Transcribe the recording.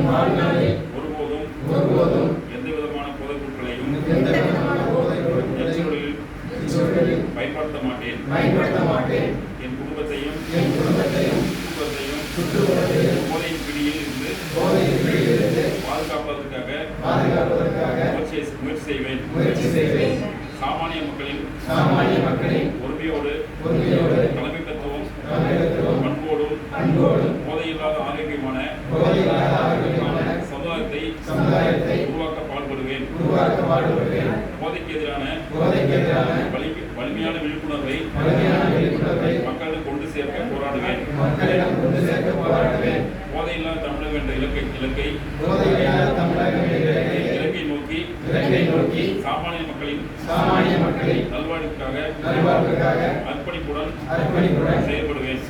வாழ்நாளில் ஒருபோதும் எந்த விதமான போதைப் பொருட்களையும் இச்சூழலில் பயன்படுத்த மாட்டேன். என் குடும்பத்தையும் சுற்றுப்புறத்தையும் போதையின் பிடியில் இருந்து பாதுகாப்பதற்காக முயற்சி செய்வேன். சாமானிய மக்களின் உரிமையோடு தலைமைத்துவம் பண்போடும் போதையில்லாத ஆரோக்கியமான சமுதாயத்தை உருவாக்க பாடுபடுவேன். போதைக்கு எதிரான வலிமையான விழிப்புணர்வை மக்களிடம் கொண்டு சேர்க்க போராடுவேன். போதையில்லா தமிழகம் என்ற இலக்கை நோக்கி சாமானிய மக்களின் நல்வாழ்வுக்காக அர்ப்பணிப்புடன் செயல்படுவேன்.